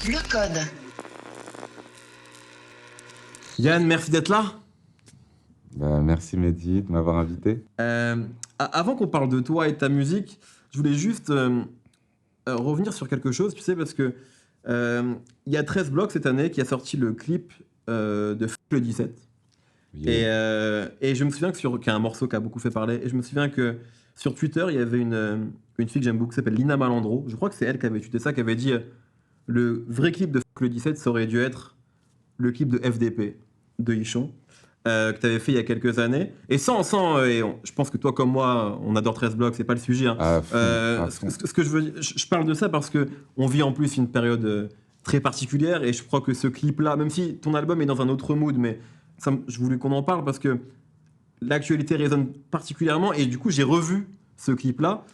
Le code. Yann, merci d'être là. Bah, merci Mehdi de m'avoir invité. Avant qu'on parle de toi et de ta musique, je voulais juste revenir sur quelque chose, tu sais, parce que il y a 13 blocs cette année qui a sorti le clip de F le 17. Yeah. Et je me souviens qu'il y a un morceau qui a beaucoup fait parler. Et je me souviens que sur Twitter, il y avait une fille que j'aime beaucoup qui s'appelle Lina Malandro. Je crois que c'est elle qui avait tweeté ça, qui avait dit le vrai clip de F le 17, ça aurait dû être le clip de FDP de Ichon. Que tu avais fait il y a quelques années. Et je pense que toi comme moi, on adore 13 blocs, c'est pas le sujet. Hein. À fond, à fond. Ce que je veux dire, je parle de ça parce que on vit en plus une période très particulière et je crois que ce clip-là, même si ton album est dans un autre mood, mais je voulais qu'on en parle parce que l'actualité résonne particulièrement et du coup j'ai revu ce clip-là.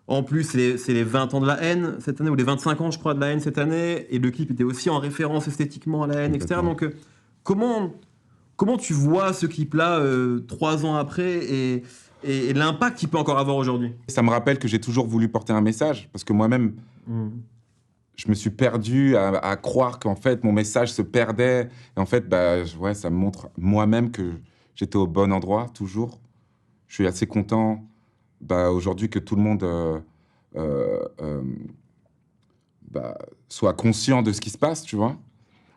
En plus, c'est les 20 ans de la haine cette année, ou les 25 ans, je crois, de la haine cette année. Et le clip était aussi en référence esthétiquement à la haine, etc. Donc, comment tu vois ce clip-là 3 ans après et l'impact qu'il peut encore avoir aujourd'hui? Ça me rappelle que j'ai toujours voulu porter un message, parce que moi-même, je me suis perdu à croire qu'en fait, mon message se perdait. Et en fait, ouais, ça me montre moi-même que j'étais au bon endroit, toujours. Je suis assez content aujourd'hui que tout le monde soit conscient de ce qui se passe, tu vois.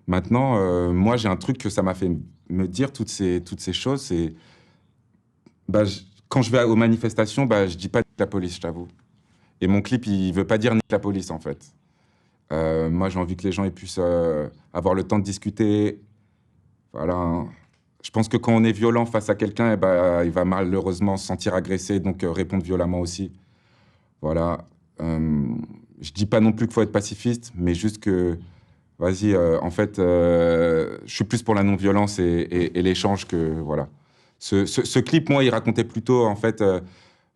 Maintenant, moi, j'ai un truc que ça m'a fait me dire, toutes ces choses, c'est... quand je vais aux manifestations, je dis pas nique la police, je t'avoue. Et mon clip, il veut pas dire nique la police, en fait. Moi, j'ai envie que les gens puissent avoir le temps de discuter. Voilà. Hein. Je pense que quand on est violent face à quelqu'un, il va malheureusement se sentir agressé, donc répondre violemment aussi. Voilà. Je dis pas non plus qu'il faut être pacifiste, mais juste que... Vas-y, en fait, je suis plus pour la non-violence et l'échange que, voilà. Ce clip, moi, il racontait plutôt, en fait,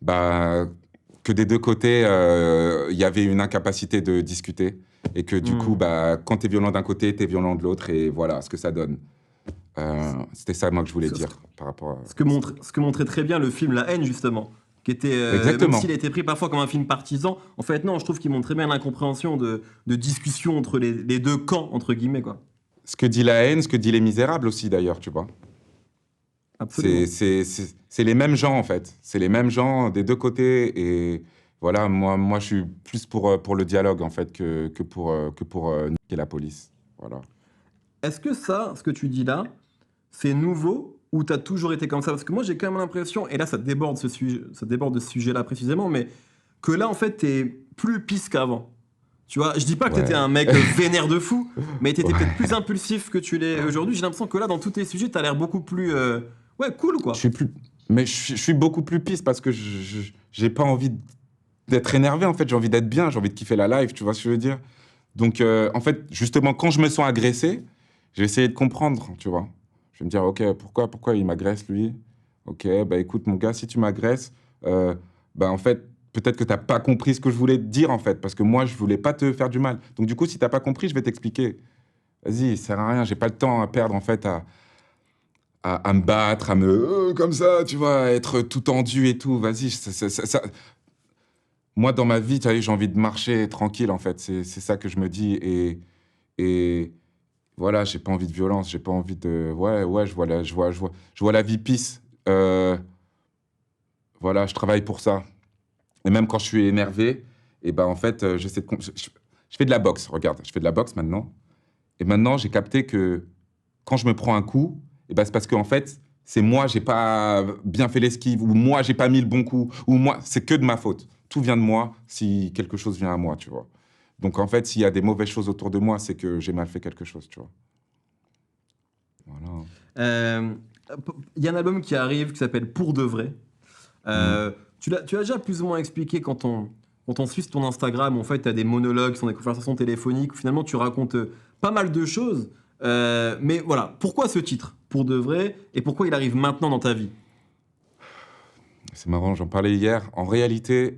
que des deux côtés, il y avait une incapacité de discuter. Et que, du coup, quand t'es violent d'un côté, t'es violent de l'autre, et voilà ce que ça donne. C'était ça, moi, que je voulais dire, par rapport à... Ce que montrait très bien le film La haine, justement. Qui était, Exactement. même s'il a été pris parfois comme un film partisan, en fait, non, je trouve qu'il montre très bien l'incompréhension de discussion entre les deux camps, entre guillemets, quoi. Ce que dit La haine, ce que dit Les Misérables aussi, d'ailleurs, tu vois. Absolument. C'est les mêmes gens, en fait. C'est les mêmes gens des deux côtés. Et voilà, moi je suis plus pour le dialogue, en fait, que pour niquer la police. Voilà. Est-ce que ça, ce que tu dis là, c'est nouveau ou t'as toujours été comme ça? Parce que moi, j'ai quand même l'impression, et là, ça déborde de ce sujet-là précisément, mais que là, en fait, t'es plus pisse qu'avant. Tu vois, je dis pas que t'étais un mec vénère de fou, mais t'étais peut-être plus impulsif que tu l'es aujourd'hui. J'ai l'impression que là, dans tous tes sujets, t'as l'air beaucoup plus... cool, quoi. Mais je suis beaucoup plus pisse parce que j'ai pas envie d'être énervé, en fait. J'ai envie d'être bien, j'ai envie de kiffer la life, tu vois ce que je veux dire? Donc, en fait, justement, quand je me sens agressé, j'ai essayé de comprendre, tu vois. Je vais me dire, OK, pourquoi il m'agresse, lui? OK, écoute, mon gars, si tu m'agresses, en fait, peut-être que t'as pas compris ce que je voulais te dire, en fait, parce que moi, je voulais pas te faire du mal. Donc, du coup, si t'as pas compris, je vais t'expliquer. Vas-y, ça sert à rien, j'ai pas le temps à perdre, en fait, à me battre, à me... comme ça, tu vois, à être tout tendu et tout. Vas-y, moi, dans ma vie, j'ai envie de marcher tranquille, en fait. C'est ça que je me dis. Et voilà, j'ai pas envie de violence, j'ai pas envie de... Ouais, je vois la vie peace. Voilà, je travaille pour ça. Et même quand je suis énervé, en fait, j'essaie de... Je fais de la boxe, regarde, je fais de la boxe maintenant. Et maintenant, j'ai capté que quand je me prends un coup, c'est parce qu'en fait, c'est moi, j'ai pas bien fait l'esquive, ou moi, j'ai pas mis le bon coup, ou moi, c'est que de ma faute. Tout vient de moi si quelque chose vient à moi, tu vois. Donc, en fait, s'il y a des mauvaises choses autour de moi, c'est que j'ai mal fait quelque chose, tu vois. Voilà. Il y a un album qui arrive qui s'appelle Pour de vrai. Tu l'as déjà plus ou moins expliqué quand on suit ton Instagram. En fait, tu as des monologues, ce sont des conversations téléphoniques où finalement tu racontes pas mal de choses. Mais voilà, pourquoi ce titre, Pour de vrai, et pourquoi il arrive maintenant dans ta vie? C'est marrant, j'en parlais hier. En réalité,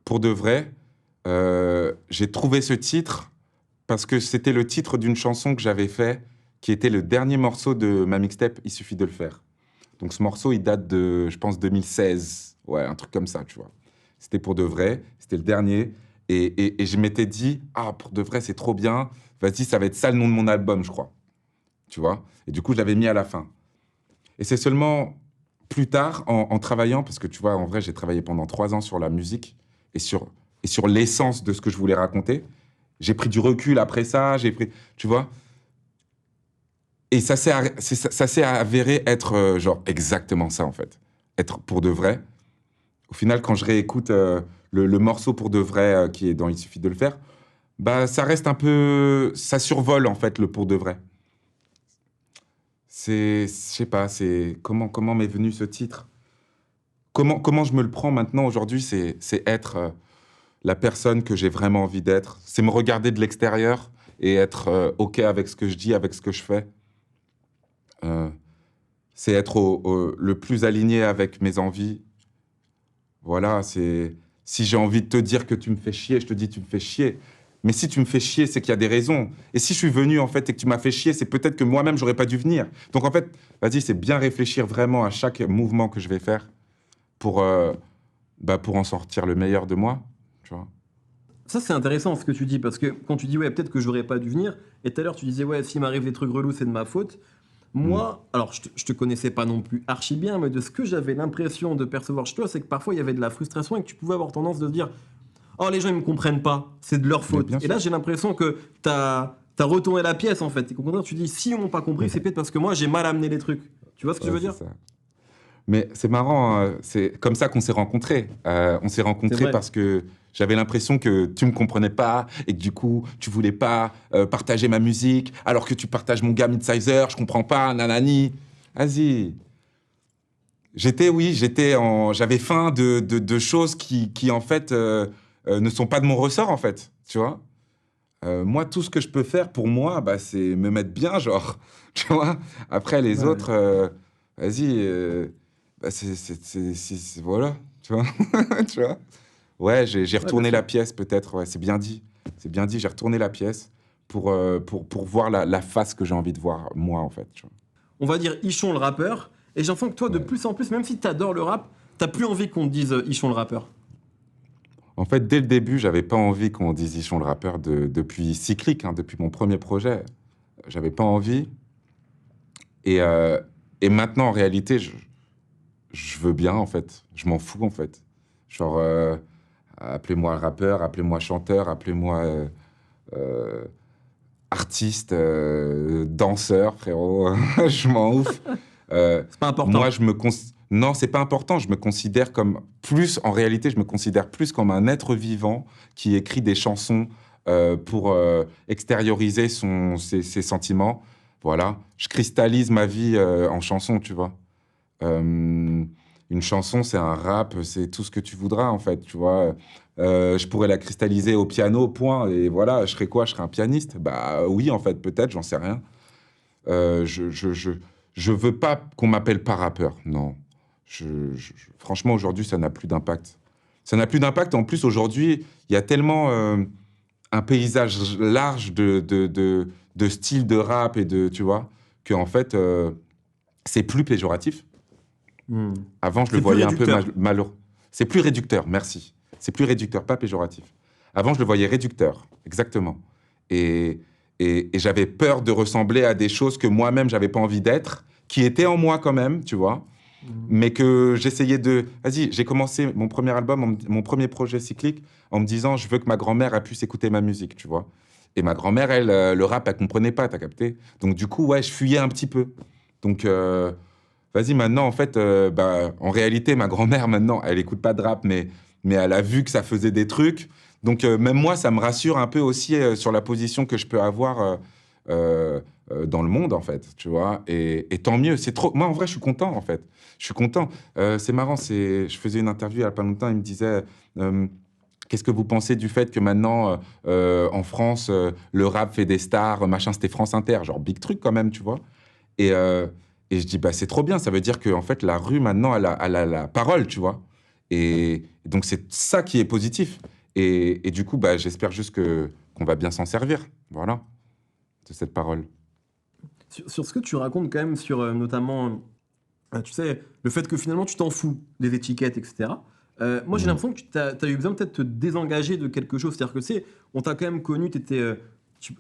Pour de vrai, j'ai trouvé ce titre parce que c'était le titre d'une chanson que j'avais fait, qui était le dernier morceau de ma mixtape, Il suffit de le faire. Donc ce morceau, il date de, je pense, 2016. Ouais, un truc comme ça, tu vois. C'était Pour de vrai, c'était le dernier. Et je m'étais dit, ah, pour de vrai, c'est trop bien. Vas-y, ça va être ça le nom de mon album, je crois. Tu vois? Et du coup, je l'avais mis à la fin. Et c'est seulement plus tard, en travaillant, parce que tu vois, en vrai, j'ai travaillé pendant 3 ans sur la musique et sur l'essence de ce que je voulais raconter. J'ai pris du recul après ça, tu vois? Et ça s'est avéré être genre exactement ça, en fait. Être pour de vrai. Au final, quand je réécoute le morceau pour de vrai qui est dans Il suffit de le faire, bah, ça reste un peu. Ça survole, en fait, le pour de vrai. Je sais pas, comment m'est venu ce titre? Comment je me le prends maintenant aujourd'hui, c'est être la personne que j'ai vraiment envie d'être. C'est me regarder de l'extérieur et être OK avec ce que je dis, avec ce que je fais. Euh, c'est être le plus aligné avec mes envies. Voilà, c'est. Si j'ai envie de te dire que tu me fais chier, je te dis tu me fais chier. Mais si tu me fais chier, c'est qu'il y a des raisons. Et si je suis venu, en fait, et que tu m'as fait chier, c'est peut-être que moi-même, j'aurais pas dû venir. Donc, en fait, vas-y, c'est bien réfléchir vraiment à chaque mouvement que je vais faire pour, pour en sortir le meilleur de moi, tu vois. Ça, c'est intéressant ce que tu dis, parce que quand tu dis, ouais, peut-être que j'aurais pas dû venir, et tout à l'heure, tu disais, ouais, s'il m'arrive des trucs relous, c'est de ma faute. Mm. Moi, alors, je te connaissais pas non plus archi bien, mais de ce que j'avais l'impression de percevoir chez toi, c'est que parfois, il y avait de la frustration et que tu pouvais avoir tendance de se dire, oh, les gens, ils me comprennent pas, c'est de leur Mais faute. bien Et là, sûr. j'ai l'impression que t'as retourné la pièce, en fait. Et qu'au contraire, tu dis, si on m'ont pas compris, c'est peut-être parce que moi, j'ai mal amené les trucs. Tu vois ce que je Ouais, veux c'est dire? ça. Mais c'est marrant, c'est comme ça qu'on s'est rencontrés. On s'est C'est rencontrés vrai. parce que j'avais l'impression que tu me comprenais pas et que du coup, tu voulais pas partager ma musique, alors que tu partages mon gars Midsizer, je comprends pas, nanani. Vas-y. J'avais faim de choses qui en fait, ne sont pas de mon ressort, en fait. Tu vois? Moi, tout ce que je peux faire pour moi, bah, c'est me mettre bien, genre. Tu vois? Après, les Ouais. autres, vas-y, bah, voilà. Tu vois? Tu vois? Ouais, j'ai Ouais, bien retourné sûr. la pièce, peut-être. Ouais, c'est bien dit. C'est bien dit, j'ai retourné la pièce pour voir la face que j'ai envie de voir, moi, en fait. Tu On va dire Ichon le rappeur. Et j'ai l'impression que toi, de vois? Ouais. plus en plus, même si t'adores le rap, t'as plus envie qu'on te dise Ichon le rappeur. En fait, dès le début, j'avais pas envie qu'on dise Ichon le rappeur depuis Cyclique, hein, depuis mon premier projet. J'avais pas envie. Et, euh, et maintenant, en réalité, je veux bien, en fait. Je m'en fous, en fait. Genre, appelez-moi rappeur, appelez-moi chanteur, appelez-moi euh, artiste, danseur, frérot. Je m'en ouf. Euh, C'est pas moi, important. Non, c'est pas important. Je me considère comme plus, en réalité, je me considère plus comme un être vivant qui écrit des chansons pour extérioriser ses sentiments. Voilà. Je cristallise ma vie en chansons, tu vois. Une chanson, c'est un rap, c'est tout ce que tu voudras, en fait, tu vois. Je pourrais la cristalliser au piano, point, et voilà, je serais quoi? Je serais un pianiste? Bah oui, en fait, peut-être, j'en sais rien. Euh, je, je, je, je veux pas qu'on m'appelle pas rappeur, non. Franchement, aujourd'hui, ça n'a plus d'impact. Ça n'a plus d'impact. En plus, aujourd'hui, il y a tellement un paysage large de styles de rap et de, tu vois, que en fait, c'est plus péjoratif. Hmm. Avant, je le C'est plus voyais un peu réducteur. malheureux. C'est plus réducteur, merci. C'est plus réducteur, pas péjoratif. Avant, je le voyais réducteur, exactement. Et, et j'avais peur de ressembler à des choses que moi-même, j'avais pas envie d'être, qui étaient en moi quand même, tu vois, Hmm. mais que j'essayais de... Vas-y, j'ai commencé mon premier album, mon premier projet cyclique, en me disant, je veux que ma grand-mère a pu s'écouter ma musique, tu vois. Et ma grand-mère, elle, le rap, elle comprenait pas, t'as capté? Donc du coup, ouais, je fuyais un petit peu. Donc... vas-y, maintenant, en fait, en réalité, ma grand-mère, maintenant, elle écoute pas de rap, mais elle a vu que ça faisait des trucs. Donc, même moi, ça me rassure un peu aussi sur la position que je peux avoir dans le monde, en fait, tu vois. Et tant mieux, c'est trop... Moi, en vrai, je suis content, en fait. Je suis content. C'est marrant, je faisais une interview il y a pas longtemps, il me disait... Qu'est-ce que vous pensez du fait que maintenant, en France, le rap fait des stars, machin, c'était France Inter, genre big truc quand même, tu vois. Et, euh, et je dis, bah, c'est trop bien. Ça veut dire que en fait, la rue, maintenant, elle a la parole, tu vois. Et donc, c'est ça qui est positif. Et du coup, bah, j'espère juste qu'on va bien s'en servir. Voilà, de cette parole. Sur ce que tu racontes quand même sur notamment, tu sais, le fait que finalement tu t'en fous des étiquettes, etc. Moi, j'ai Mm. l'impression que tu as eu besoin peut-être de te désengager de quelque chose. C'est-à-dire que c'est, on t'a quand même connu, et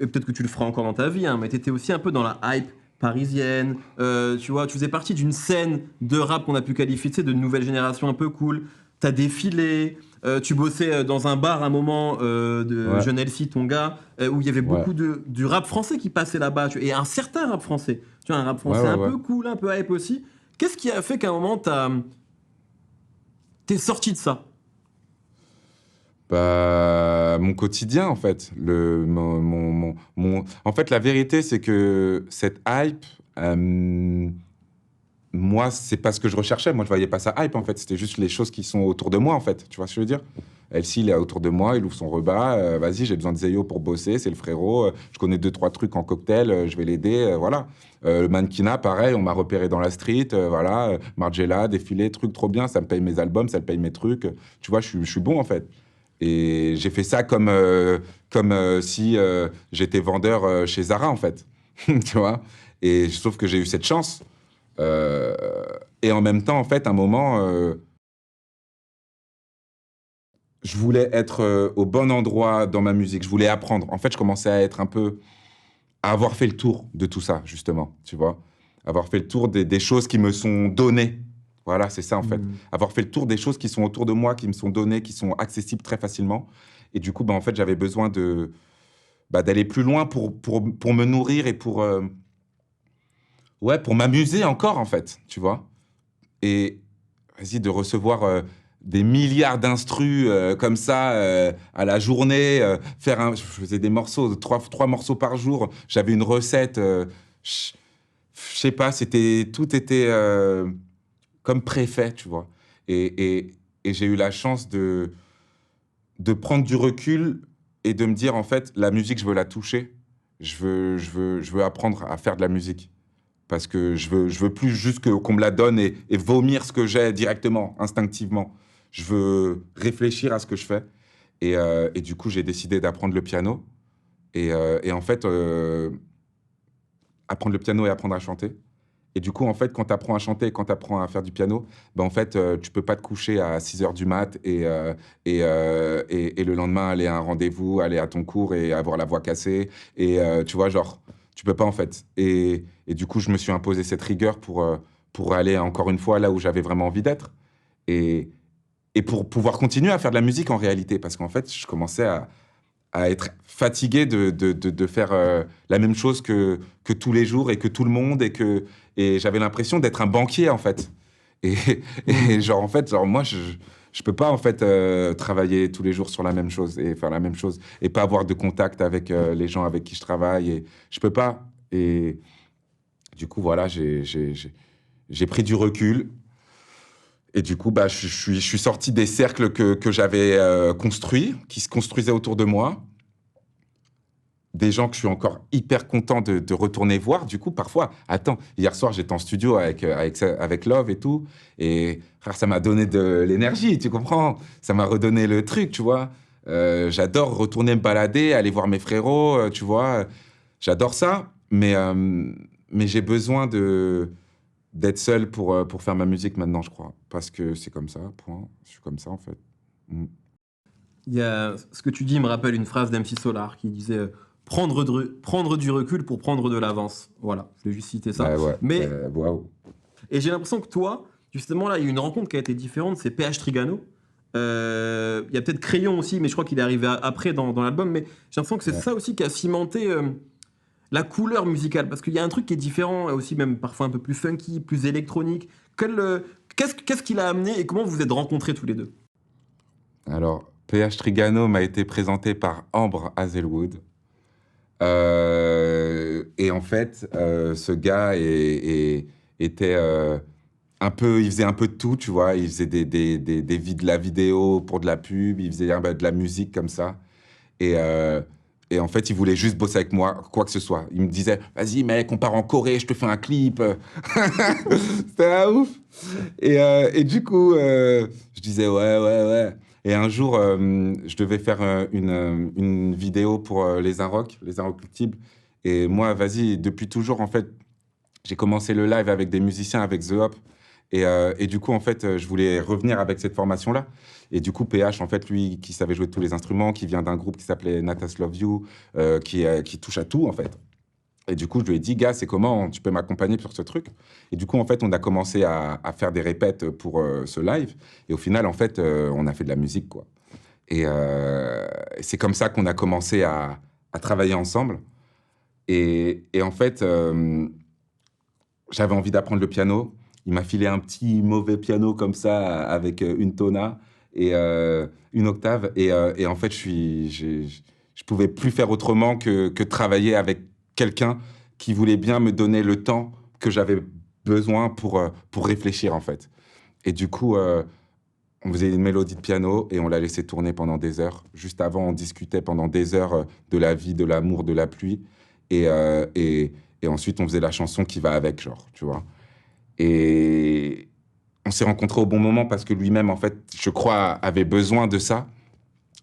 peut-être que tu le feras encore dans ta vie, hein, mais tu étais aussi un peu dans la hype parisienne. Tu vois, tu faisais partie d'une scène de rap qu'on a pu qualifier, tu sais, de nouvelle génération un peu cool. Tu as défilé. Tu bossais dans un bar à un moment de Ouais, Jeune Elsie, ton gars, où il y avait ouais, beaucoup du rap français qui passait là-bas. Et un certain rap français. Tu vois, un rap ouais, français ouais, un ouais. peu cool, un peu hype aussi. Qu'est-ce qui a fait qu'à un moment, t'es sorti de ça? Bah, mon quotidien, en fait. En fait, la vérité, c'est que cette hype, moi, c'est pas ce que je recherchais. Moi, je voyais pas ça hype, en fait. C'était juste les choses qui sont autour de moi, en fait. Tu vois ce que je veux dire? Elsie, il est autour de moi, il ouvre son repas. Vas-y, j'ai besoin de Zeyo pour bosser, c'est le frérot. Je connais deux, trois trucs en cocktail, je vais l'aider, voilà. Le mannequinat, pareil, on m'a repéré dans la street, voilà. Margiela, défilé, truc trop bien, ça me paye mes albums, ça me paye mes trucs. Tu vois, je suis bon, en fait. Et j'ai fait ça comme si j'étais vendeur chez Zara, en fait. Tu vois? Et sauf que j'ai eu cette chance. Euh, et en même temps, en fait, à un moment, je voulais être au bon endroit dans ma musique. Je voulais apprendre. En fait, je commençais à être un peu, à avoir fait le tour de tout ça, justement. Tu vois, avoir fait le tour des choses qui me sont données. Voilà, c'est ça en fait. Hmm. Avoir fait le tour des choses qui sont autour de moi, qui me sont données, qui sont accessibles très facilement. Et du coup, bah, en fait, j'avais besoin d'aller plus loin pour me nourrir et ouais, pour m'amuser encore, en fait, tu vois. Et vas-y, de recevoir des milliards d'instrus comme ça à la journée, je faisais des morceaux, trois morceaux par jour, j'avais une recette, je sais pas, tout était comme préfet, tu vois. Et, et, et j'ai eu la chance de prendre du recul et de me dire, en fait, la musique, je veux la toucher, je veux apprendre à faire de la musique. Parce que je veux plus juste qu'on me la donne et vomir ce que j'ai directement, instinctivement. Je veux réfléchir à ce que je fais. Et du coup, j'ai décidé d'apprendre le piano. Et en fait, apprendre le piano et apprendre à chanter. Et du coup, en fait, quand tu apprends à chanter, quand tu apprends à faire du piano, ben en fait, tu peux pas te coucher à 6 heures du mat et le lendemain aller à un rendez-vous, aller à ton cours et avoir la voix cassée. Tu vois, genre, tu peux pas en fait. Et du coup, je me suis imposé cette rigueur pour aller encore une fois là où j'avais vraiment envie d'être. Et, et pour pouvoir continuer à faire de la musique en réalité. Parce qu'en fait, je commençais à être fatigué de faire la même chose que tous les jours et que tout le monde et j'avais l'impression d'être un banquier en fait. Et, et Hmm. genre en fait, genre moi je peux pas en fait travailler tous les jours sur la même chose et faire la même chose et pas avoir de contact avec les gens avec qui je travaille et je peux pas. Et du coup voilà, j'ai pris du recul. Et du coup, bah, je suis sorti des cercles que j'avais construits, qui se construisaient autour de moi, des gens que je suis encore hyper content de retourner voir. Du coup, parfois, attends, hier soir, j'étais en studio avec Love et tout, et frère, ça m'a donné de l'énergie, tu comprends? Ça m'a redonné le truc, tu vois? J'adore retourner me balader, aller voir mes frérots, tu vois? J'adore ça, mais j'ai besoin d'être seul pour faire ma musique maintenant, je crois. Parce que c'est comme ça, point. Je suis comme ça, en fait. Mm. Ce que tu dis me rappelle une phrase d'MC Solar qui disait prendre du recul pour prendre de l'avance. Voilà, je vais juste citer ça. Bah ouais, Mais, waouh. et j'ai l'impression que toi, justement, là, il y a une rencontre qui a été différente, c'est PH Trigano. Il y a peut-être Crayon aussi, mais je crois qu'il est arrivé après dans l'album. Mais j'ai l'impression que c'est Ouais. ça aussi qui a cimenté la couleur musicale. Parce qu'il y a un truc qui est différent, aussi même parfois un peu plus funky, plus électronique. Qu'est-ce qu'il a amené et comment vous vous êtes rencontrés tous les deux? Alors, PH Trigano m'a été présenté par Ambre Hazelwood. Et en fait, ce gars était il faisait un peu de tout, tu vois. Il faisait de la vidéo pour de la pub, il faisait de la musique comme ça. Et, euh, et en fait, il voulait juste bosser avec moi, quoi que ce soit. Il me disait, vas-y mec, on part en Corée, je te fais un clip. C'était un ouf. Et du coup, je disais, ouais, ouais, ouais. Et un jour, je devais faire une vidéo pour les Inrecuptibles. Et moi, vas-y, depuis toujours, en fait, j'ai commencé le live avec des musiciens, avec The Hop. Et du coup, en fait, je voulais revenir avec cette formation-là. Et du coup, PH, en fait, lui, qui savait jouer de tous les instruments, qui vient d'un groupe qui s'appelait Natas Love You, qui touche à tout, en fait. Et du coup, je lui ai dit, gars, c'est comment tu peux m'accompagner sur ce truc? Et du coup, en fait, on a commencé à faire des répètes pour ce live. Et au final, en fait, on a fait de la musique, quoi. C'est comme ça qu'on a commencé à travailler ensemble. Et en fait, j'avais envie d'apprendre le piano. Il m'a filé un petit mauvais piano comme ça, avec une tona et une octave. Et en fait, je pouvais plus faire autrement que travailler avec quelqu'un qui voulait bien me donner le temps que j'avais besoin pour réfléchir, en fait. Et du coup, on faisait une mélodie de piano et on la laissait tourner pendant des heures. Juste avant, on discutait pendant des heures de la vie, de l'amour, de la pluie. Et ensuite, on faisait la chanson qui va avec, genre, tu vois. Et on s'est rencontrés au bon moment parce que lui-même, en fait, je crois, avait besoin de ça.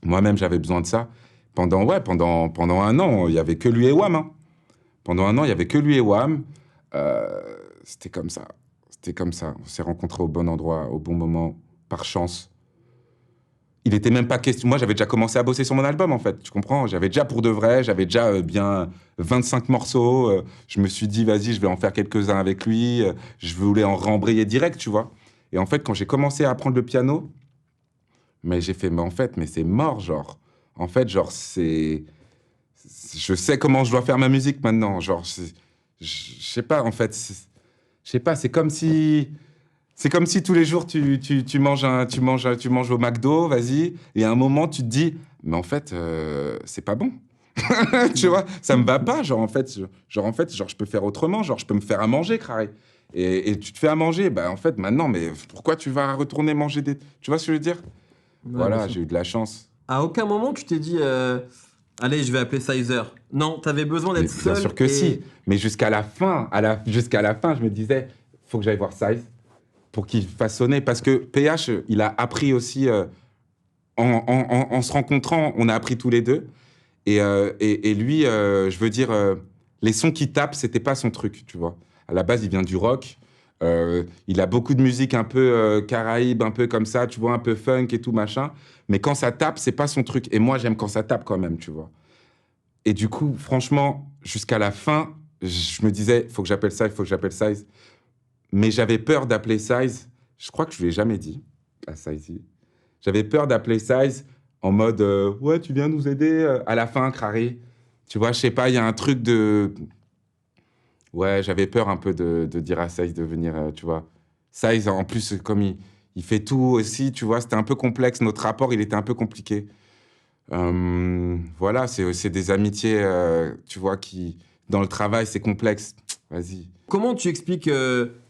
Moi-même, j'avais besoin de ça. Pendant un an, il y avait que lui et Wham, hein. Pendant un an, il y avait que lui et Wham. C'était comme ça. C'était comme ça. On s'est rencontrés au bon endroit, au bon moment, par chance. Il était même pas question. Moi, j'avais déjà commencé à bosser sur mon album, en fait. Tu comprends? J'avais déjà pour de vrai, j'avais déjà bien 25 morceaux. Je me suis dit, vas-y, je vais en faire quelques-uns avec lui. Je voulais en rembrayer direct, tu vois. Et en fait, quand j'ai commencé à apprendre le piano, mais j'ai fait, mais en fait, mais c'est mort, genre. En fait, genre, je sais comment je dois faire ma musique maintenant. Genre, je sais pas, en fait. Je sais pas, c'est comme si. C'est comme si tous les jours tu manges au McDo, vas-y, et à un moment tu te dis, mais en fait, c'est pas bon. Tu vois, ça me va pas. Genre, je peux faire autrement. Genre, je peux me faire à manger, carré. Et tu te fais à manger, bah en fait, maintenant, mais pourquoi tu vas retourner manger des. Tu vois ce que je veux dire? Ouais, bien Voilà, sûr. j'ai eu de la chance. À aucun moment tu t'es dit, allez, je vais appeler Sizer. Non, t'avais besoin Mais d'être bien sûr seul que si. et. Mais jusqu'à la fin, jusqu'à la fin, je me disais, faut que j'aille voir Size pour qu'il fasse sonner. Parce que PH, il a appris aussi. En se rencontrant, on a appris tous les deux. Et lui, je veux dire, les sons qu'il tape, c'était pas son truc, tu vois. À la base, il vient du rock. Il a beaucoup de musique un peu caraïbe, un peu comme ça, tu vois, un peu funk et tout, machin. Mais quand ça tape, c'est pas son truc. Et moi, j'aime quand ça tape quand même, tu vois. Et du coup, franchement, jusqu'à la fin, je me disais, il faut que j'appelle Size, il faut que j'appelle Size. Mais j'avais peur d'appeler Size. Je crois que je lui ai jamais dit à Size. J'avais peur d'appeler Size en mode ouais, tu viens nous aider à la fin, Crary. Tu vois, je sais pas, il y a un truc de. Ouais, j'avais peur un peu de dire à Size de venir, tu vois. Size, en plus, comme il fait tout aussi, tu vois, c'était un peu complexe. Notre rapport, il était un peu compliqué. Voilà, c'est des amitiés, tu vois, qui, dans le travail, c'est complexe. Vas-y. Comment tu expliques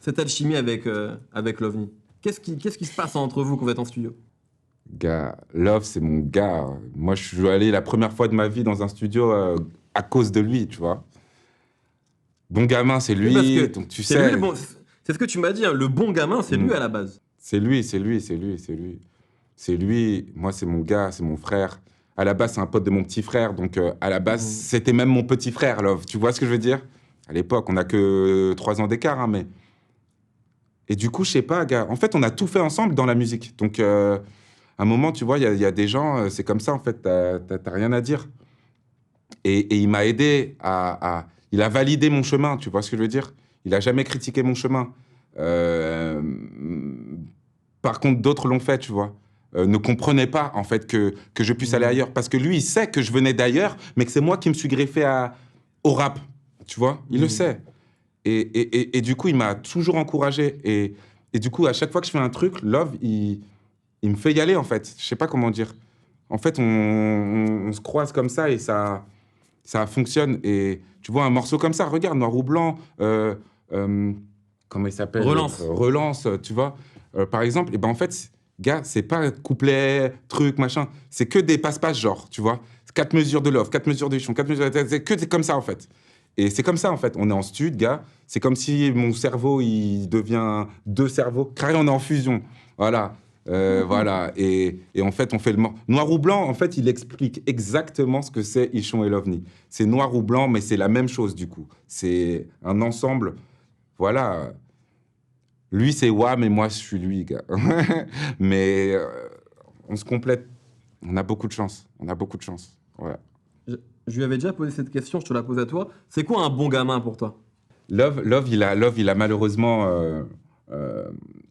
cette alchimie avec l'OVNI? Qu'est-ce qui se passe entre vous quand vous êtes en studio? Gars, Love, c'est mon gars. Moi, je suis allé la première fois de ma vie dans un studio à cause de lui, tu vois. Bon gamin, c'est Oui, parce lui, que donc tu c'est lui le sais. bon. C'est ce que tu m'as dit, hein, le bon gamin, c'est lui Hmm. à la base. C'est lui, c'est lui, c'est lui, c'est lui. C'est lui, moi, c'est mon gars, c'est mon frère. À la base, c'est un pote de mon petit frère, donc à la base, Mhm. c'était même mon petit frère, Love. Tu vois ce que je veux dire? À l'époque, on n'a que 3 ans d'écart, hein, mais. Et du coup, je sais pas, gars. En fait, on a tout fait ensemble dans la musique. Donc, à un moment, tu vois, il y a des gens, c'est comme ça, en fait, t'as rien à dire. Et il m'a aidé il a validé mon chemin, tu vois ce que je veux dire? Il a jamais critiqué mon chemin. Euh, Par contre, d'autres l'ont fait, tu vois. Ne comprenaient pas, en fait, que je puisse aller Mhm. ailleurs. Parce que lui, il sait que je venais d'ailleurs, mais que c'est moi qui me suis greffé au rap, tu vois? Il le Mhm. sait. Et du coup, il m'a toujours encouragé. Et du coup, à chaque fois que je fais un truc, Love, il me fait y aller, en fait. Je sais pas comment dire. En fait, on se croise comme ça et ça fonctionne. Et tu vois, un morceau comme ça, regarde, Noir ou Blanc, euh, comment il s'appelle l'autre? Relance. Relance, tu vois. Par exemple, et ben en fait, gars, c'est pas couplet, truc, machin. C'est que des passe-passe, genre, tu vois. 4 mesures de Love, 4 mesures de Chon, 4 mesures de. C'est que comme ça, en fait. Et c'est comme ça, en fait. On est en stud, gars. C'est comme si mon cerveau, il devient 2 cerveaux. Carrément, on est en fusion. Voilà. Voilà. Et en fait, on fait le noir ou blanc. En fait, il explique exactement ce que c'est Ichon et l'OVNI. C'est noir ou blanc, mais c'est la même chose, du coup. C'est un ensemble. Voilà. Lui, c'est Wham et moi, je suis lui, gars. Mais on se complète. On a beaucoup de chance. On a beaucoup de chance. Ouais. Je lui avais déjà posé cette question, je te la pose à toi. C'est quoi un bon gamin pour toi? Love, il a malheureusement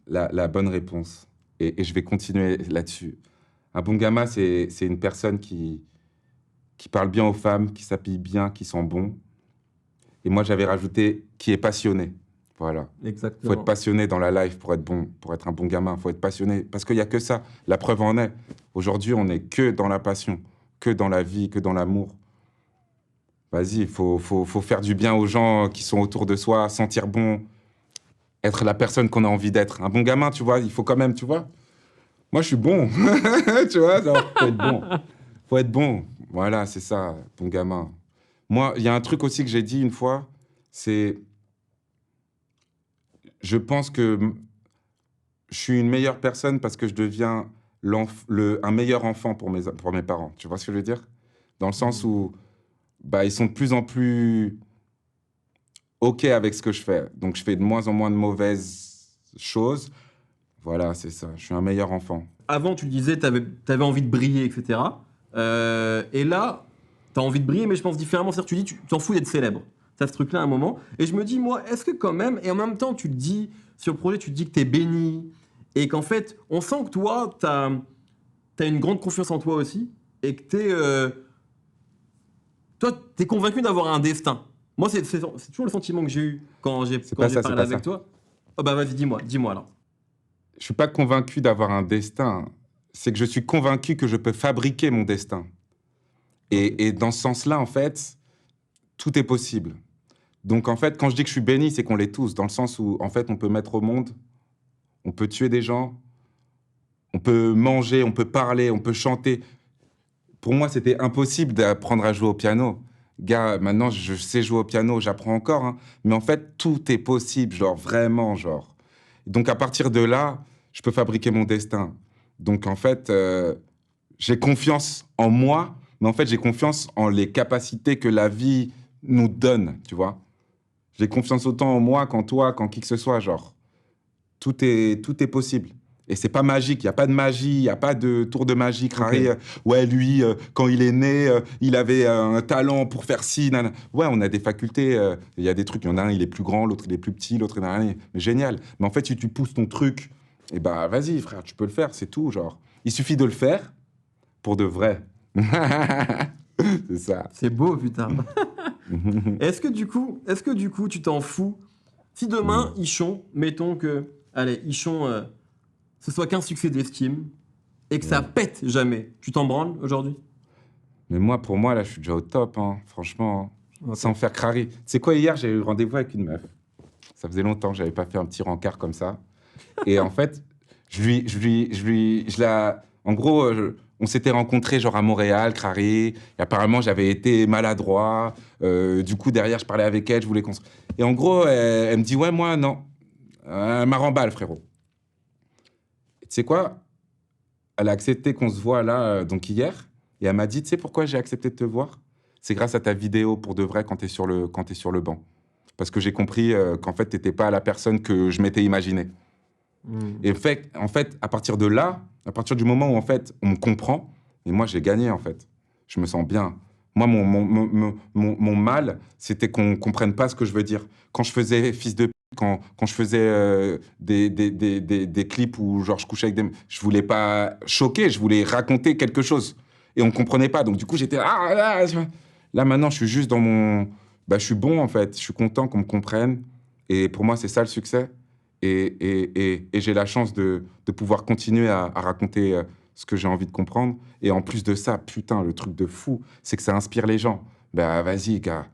la bonne réponse. Et je vais continuer là-dessus. Un bon gamin, c'est une personne qui parle bien aux femmes, qui s'habille bien, qui sent bon. Et moi, j'avais rajouté qui est passionné. Voilà. Faut être Exactement. passionné dans la life pour être bon, pour être un bon gamin. Faut être passionné parce qu'il y a que ça. La preuve en est. Aujourd'hui, on n'est que dans la passion, que dans la vie, que dans l'amour. Vas-y, faut faire du bien aux gens qui sont autour de soi, sentir bon, être la personne qu'on a envie d'être. Un bon gamin, tu vois, il faut quand même, tu vois. Moi, je suis bon, tu vois, genre, faut être bon. Faut être bon. Voilà, c'est ça, bon gamin. Moi, il y a un truc aussi que j'ai dit une fois, c'est, je pense que je suis une meilleure personne parce que je deviens un meilleur enfant pour mes parents. Tu vois ce que je veux dire? Dans le sens Hmm. où bah, ils sont de plus en plus OK avec ce que je fais. Donc, je fais de moins en moins de mauvaises choses. Voilà, c'est ça. Je suis un meilleur enfant. Avant, tu disais, tu avais envie de briller, etc. Et là, tu as envie de briller, mais je pense différemment. C'est-à-dire, tu dis, tu t'en fous d'être célèbre. Tu as ce truc-là à un moment. Et je me dis, moi, est-ce que quand même, et en même temps, tu te dis, sur le projet, tu te dis que tu es béni, et qu'en fait, on sent que toi, tu as une grande confiance en toi aussi, et que toi, tu es convaincu d'avoir un destin. Moi, c'est toujours le sentiment que j'ai eu quand C'est quand pas j'ai ça, c'est parlé pas ça. avec toi. Oh bah vas-y, dis-moi alors. Je suis pas convaincu d'avoir un destin. C'est que je suis convaincu que je peux fabriquer mon destin. Ok. Et dans ce sens-là, en fait, tout est possible. Donc, en fait, quand je dis que je suis béni, c'est qu'on l'est tous, dans le sens où, en fait, on peut mettre au monde, on peut tuer des gens, on peut manger, on peut parler, on peut chanter. Pour moi, c'était impossible d'apprendre à jouer au piano. Gars, maintenant, je sais jouer au piano, j'apprends encore, hein. Mais en fait, tout est possible, genre, vraiment, genre. Donc, à partir de là, je peux fabriquer mon destin. Donc, en fait, j'ai confiance en moi, mais en fait, j'ai confiance en les capacités que la vie nous donne, tu vois. J'ai confiance autant en moi qu'en toi, qu'en qui que ce soit, genre. Tout est possible. Et c'est pas magique, il n'y a pas de magie, il n'y a pas de tour de magie, Ok. Harry. Ouais, lui, quand il est né, il avait un talent pour faire ci, nanana. Ouais, on a des facultés, il y a des trucs, il y en a un, il est plus grand, l'autre, il est plus petit, l'autre, il a rien. Mais génial. Mais en fait, si tu pousses ton truc, eh ben, vas-y, frère, tu peux le faire, c'est tout, genre. Il suffit de le faire pour de vrai. C'est ça. C'est beau, putain. Est-ce que du coup, tu t'en fous si demain, Mm. Ichon, mettons que, allez, Ichon, ce soit qu'un succès d'estime et que ça Ouais. pète jamais, tu t'en branles aujourd'hui? Mais moi, pour moi, là, je suis déjà au top, hein, franchement, hein. Ok. Sans faire crari. Tu sais quoi, hier, j'ai eu rendez-vous avec une meuf. Ça faisait longtemps que j'avais pas fait un petit rencard comme ça. Et en fait, en gros, on s'était rencontrés genre à Montréal, crari. Et apparemment, j'avais été maladroit. Du coup, derrière, je parlais avec elle, je voulais qu'on se... Et en gros, elle me dit, ouais, moi, non. Elle m'a remballe, frérot. Et tu sais quoi? Elle a accepté qu'on se voit là, donc hier, et elle m'a dit, tu sais pourquoi j'ai accepté de te voir? C'est grâce à ta vidéo pour de vrai quand t'es sur le banc. Parce que j'ai compris qu'en fait, t'étais pas la personne que je m'étais imaginé. Hmm. Et en fait, à partir de là, à partir du moment où en fait, on me comprend, et moi, j'ai gagné en fait. Je me sens bien. Moi, mon mal, c'était qu'on comprenne pas ce que je veux dire. Quand je faisais fils de quand je faisais des clips où genre je couchais avec des... Je voulais pas choquer, je voulais raconter quelque chose. Et on comprenait pas. Donc du coup, j'étais... Là, maintenant, je suis juste dans mon... Bah, je suis bon, en fait. Je suis content qu'on me comprenne. Et pour moi, c'est ça le succès. Et j'ai la chance de pouvoir continuer à raconter ce que j'ai envie de comprendre. Et en plus de ça, putain, le truc de fou, c'est que ça inspire les gens. Bah, vas-y, gars.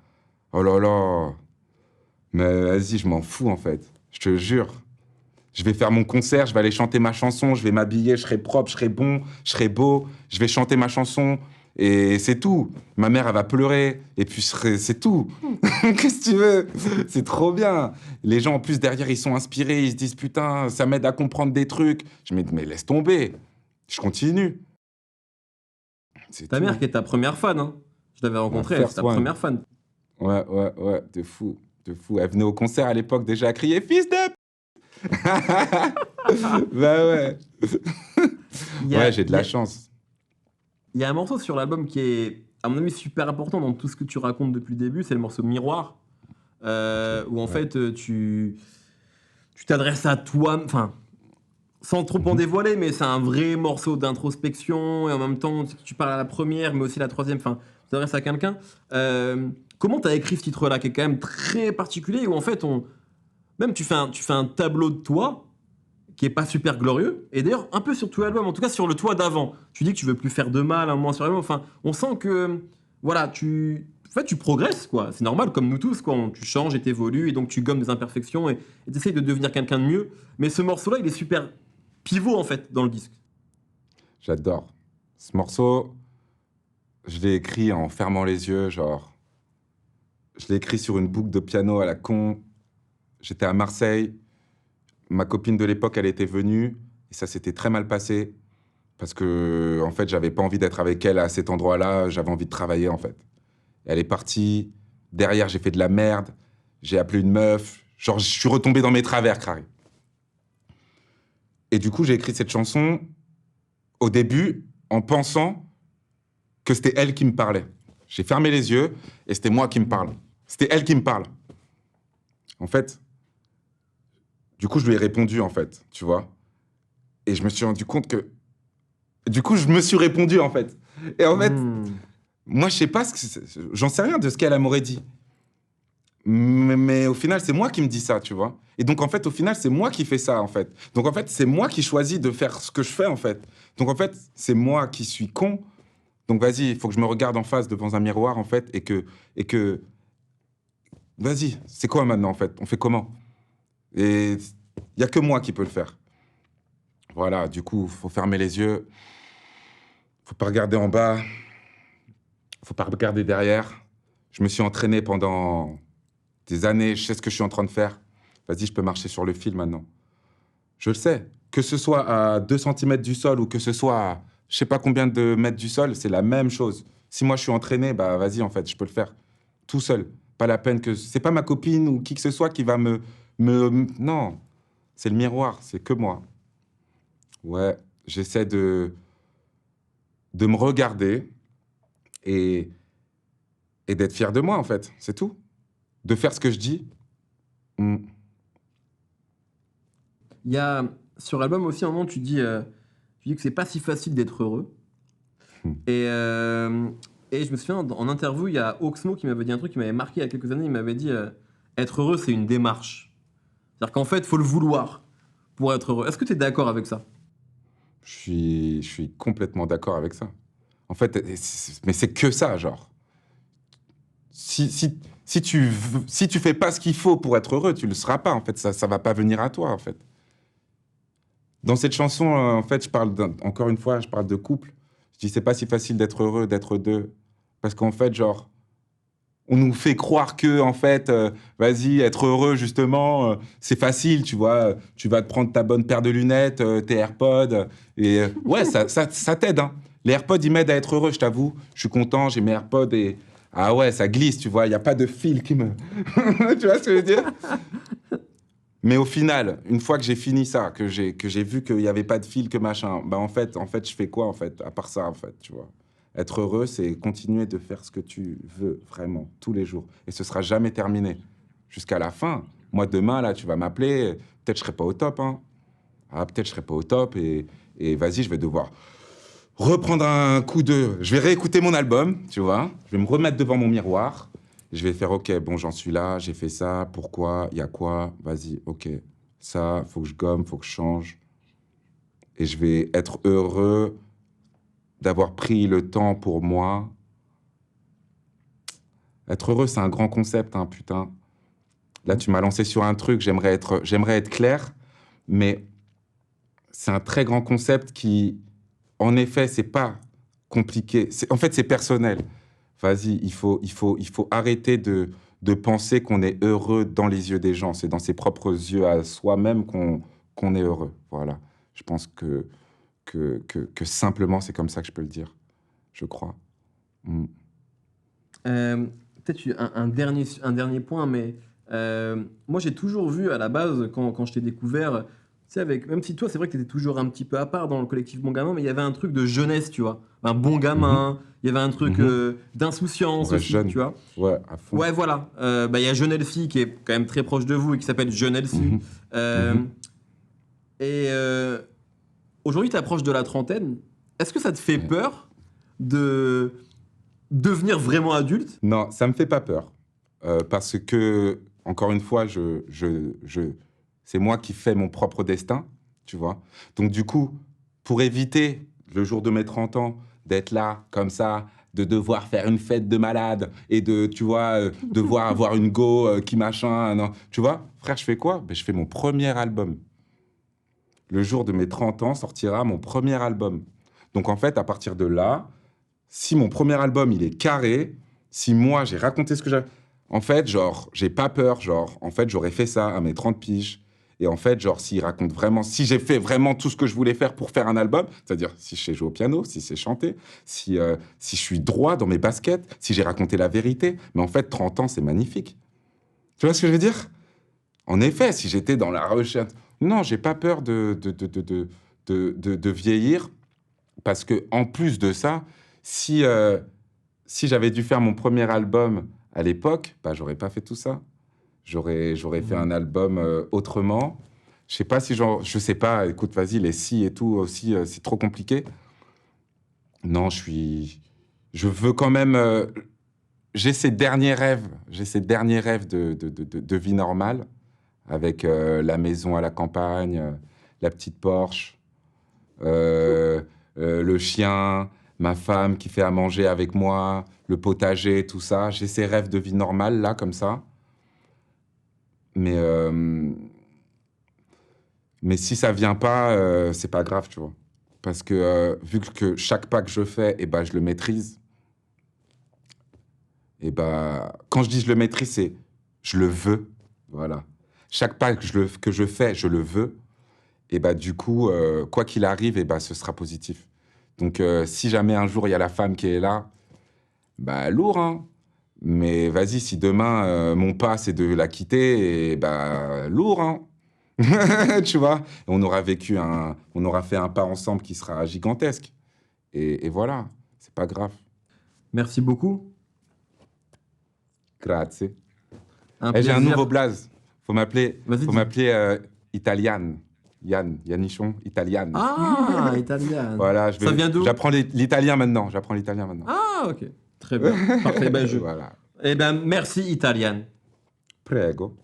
Oh là là. Mais vas-y, je m'en fous en fait. Je te jure. Je vais faire mon concert, je vais aller chanter ma chanson, je vais m'habiller, je serai propre, je serai bon, je serai beau, je vais chanter ma chanson. Et c'est tout. Ma mère, elle va pleurer. Et puis, c'est tout. Qu'est-ce que tu veux? C'est trop bien. Les gens, en plus, derrière, ils sont inspirés. Ils se disent, putain, ça m'aide à comprendre des trucs. Je me dis, mais laisse tomber. Je continue. C'est Ta tout, mère hein. qui est ta première fan, hein. Je l'avais Ma rencontrée, c'est first ta one. première fan. Ouais, ouais, ouais. De fou. De fou. Elle venait au concert à l'époque déjà à crier, fils de... Bah ouais. Il y a, Ouais, j'ai de il y la a- chance. il y a un morceau sur l'album qui est, à mon avis, super important dans tout ce que tu racontes depuis le début, c'est le morceau Miroir, Ok, où en ouais. fait tu t'adresses à toi, enfin, sans trop en Mhm. dévoiler, mais c'est un vrai morceau d'introspection, et en même temps, tu parles à la première, mais aussi la troisième, enfin, tu t'adresses à quelqu'un. Comment tu as écrit ce titre-là, qui est quand même très particulier, où en fait, même tu fais un tableau de toi, qui est pas super glorieux, et d'ailleurs, un peu sur tout l'album, en tout cas sur le toi d'avant. Tu dis que tu veux plus faire de mal, un moment sur l'album, enfin, on sent que, voilà, en fait, tu progresses, quoi. C'est normal, comme nous tous, quoi. Tu changes et t'évolues, et donc tu gommes des imperfections, et tu essayes de devenir quelqu'un de mieux. Mais ce morceau-là, il est super pivot, en fait, dans le disque. J'adore. Ce morceau, je l'ai écrit en fermant les yeux, genre. Je l'ai écrit sur une boucle de piano à la con. J'étais à Marseille. Ma copine de l'époque, elle était venue. Et ça s'était très mal passé. Parce que, en fait, j'avais pas envie d'être avec elle à cet endroit-là. J'avais envie de travailler, en fait. Et elle est partie. Derrière, j'ai fait de la merde. J'ai appelé une meuf. Genre, je suis retombé dans mes travers, Crary. Et du coup, j'ai écrit cette chanson au début en pensant que c'était elle qui me parlait. J'ai fermé les yeux et c'était moi qui me parle. C'était elle qui me parle. En fait, du coup, je lui ai répondu, en fait, tu vois. Et je me suis rendu compte que... Du coup, je me suis répondu, en fait. Et en fait, Hmm. moi, je sais pas j'en sais rien de ce qu'elle m'aurait dit. Mais au final, c'est moi qui me dis ça, tu vois. Et donc, en fait, au final, c'est moi qui fais ça, en fait. Donc, en fait, c'est moi qui choisis de faire ce que je fais, en fait. Donc, en fait, c'est moi qui suis con. Donc, vas-y, il faut que je me regarde en face devant un miroir, en fait, et que vas-y, c'est quoi maintenant, en fait? On fait comment? Et il y a que moi qui peux le faire. Voilà, du coup, faut fermer les yeux, faut pas regarder en bas, faut pas regarder derrière. Je me suis entraîné pendant des années, je sais ce que je suis en train de faire. Vas-y, je peux marcher sur le fil maintenant. Je le sais. Que ce soit à 2 centimètres du sol ou que ce soit à je sais pas combien de mètres du sol, c'est la même chose. Si moi je suis entraîné, bah vas-y, en fait, je peux le faire tout seul. Pas la peine que... C'est pas ma copine ou qui que ce soit qui va Non, c'est le miroir, c'est que moi. Ouais, j'essaie de me regarder et, et d'être fier de moi, en fait. C'est tout. De faire ce que je dis. Mm. Il y a, sur l'album aussi, un moment, tu dis que c'est pas si facile d'être heureux. Mm. Et je me souviens, en interview, il y a Oxmo qui m'avait dit un truc qui m'avait marqué il y a quelques années. Il m'avait dit être heureux, c'est une démarche. C'est-à-dire qu'en fait, il faut le vouloir pour être heureux. Est-ce que tu es d'accord avec ça? Je suis complètement d'accord avec ça. En fait, mais c'est que ça, genre. Si tu fais pas ce qu'il faut pour être heureux, tu le seras pas, en fait. Ça va pas venir à toi, en fait. Dans cette chanson, en fait, encore une fois, je parle de couple. Je dis, c'est pas si facile d'être heureux, d'être deux. Parce qu'en fait, genre, on nous fait croire que, en fait, vas-y, être heureux, justement, c'est facile, tu vois. Tu vas te prendre ta bonne paire de lunettes, tes AirPods, et ouais, ça t'aide, hein. Les AirPods, ils m'aident à être heureux, je t'avoue. Je suis content, j'ai mes AirPods et... Ah ouais, ça glisse, tu vois, il n'y a pas de fil qui me... Tu vois ce que je veux dire? Mais au final, une fois que j'ai fini ça, que j'ai vu qu'il n'y avait pas de fil, que machin, bah en fait, je fais quoi, en fait, à part ça, en fait, tu vois. Être heureux, c'est continuer de faire ce que tu veux, vraiment, tous les jours. Et ce sera jamais terminé. Jusqu'à la fin. Moi, demain, là, tu vas m'appeler, peut-être je serai pas au top, hein. Ah, peut-être je serai pas au top, et vas-y, je vais devoir reprendre un coup de... Je vais réécouter mon album, tu vois. Je vais me remettre devant mon miroir. Je vais faire, OK, bon, j'en suis là, j'ai fait ça, pourquoi, il y a quoi, vas-y, OK. Ça, faut que je gomme, faut que je change. Et je vais être heureux d'avoir pris le temps pour moi. Être heureux, c'est un grand concept, hein, putain. Là, tu m'as lancé sur un truc, j'aimerais être clair, mais c'est un très grand concept qui, en effet, c'est pas compliqué. En fait, c'est personnel. Vas-y, il faut arrêter de penser qu'on est heureux dans les yeux des gens. C'est dans ses propres yeux à soi-même qu'on est heureux. Voilà. Je pense que simplement, c'est comme ça que je peux le dire. Je crois. Mm. Euh, Peut-être un dernier point, mais Moi, j'ai toujours vu à la base, quand je t'ai découvert, tu sais, même si toi, c'est vrai que tu étais toujours un petit peu à part dans le collectif Bon Gamin, mais il y avait un truc de jeunesse, tu vois. Un bon Mhm, gamin, il y avait un truc mhm. d'insouciance On reste aussi, jeune. tu vois. Ouais, à fond. Ouais, voilà. Il y a Jeune Elfie qui est quand même très proche de vous et qui s'appelle Jeune Elfie. Mhm, Euh, mhm. et aujourd'hui, tu approches de la trentaine. Est-ce que ça te fait Ouais. peur de devenir vraiment adulte? Non, ça me fait pas peur. Parce que, encore une fois, c'est moi qui fais mon propre destin, tu vois. Donc, du coup, pour éviter, le jour de mes 30 ans, d'être là, comme ça, de devoir faire une fête de malade et de, tu vois, devoir avoir une go qui machin, non. Tu vois, frère, je fais quoi? Ben, je fais mon premier album. Le jour de mes 30 ans sortira mon premier album. Donc, en fait, à partir de là, si mon premier album, il est carré, si moi, j'ai raconté ce que j'ai... En fait, genre, j'ai pas peur, genre, en fait, j'aurais fait ça à mes 30 piges. Et en fait, genre, s'il raconte vraiment, si j'ai fait vraiment tout ce que je voulais faire pour faire un album, c'est-à-dire si je sais jouer au piano, si c'est chanter, si je suis droit dans mes baskets, si j'ai raconté la vérité, mais en fait, 30 ans, c'est magnifique. Tu vois ce que je veux dire? En effet, si j'étais dans la recherche... Non, j'ai pas peur de vieillir, parce que en plus de ça, si, si j'avais dû faire mon premier album à l'époque, bah, j'aurais pas fait tout ça. J'aurais fait un Mhm. album autrement. Je sais pas si genre, je sais pas, écoute, vas-y, les si et tout aussi, c'est trop compliqué. Non, je veux quand même, j'ai ces derniers rêves de vie normale, avec la maison à la campagne, la petite Porsche, euh, le chien, ma femme qui fait à manger avec moi, le potager, tout ça. J'ai ces rêves de vie normale, là, comme ça. Mais, euh, mais si ça vient pas, c'est pas grave, tu vois. Parce que vu que chaque pas que je fais, eh ben, je le maîtrise. Et ben, quand je dis je le maîtrise, c'est je le veux. Voilà. Chaque pas que je fais, je le veux. Et bah, du coup, quoi qu'il arrive, et bah, ce sera positif. Donc, si jamais un jour il y a la femme qui est là, bah, lourd, hein. Mais vas-y, si demain mon pas c'est de la quitter, et bah, lourd, hein. Tu vois, on aura fait un pas ensemble qui sera gigantesque. Et voilà, c'est pas grave. Merci beaucoup. Grazie. Un Eh, j'ai un nouveau plaisir. blaze. Vas-y, Faut dis. m'appeler Italiane. Yann, Yannichon, Italiane. Ah, italien. Voilà, Ça vient d'où? j'apprends l'italien maintenant. J'apprends l'italien maintenant. Ah, ok. Très bien. Parfait. Voilà. Eh ben, merci, italien. Prego.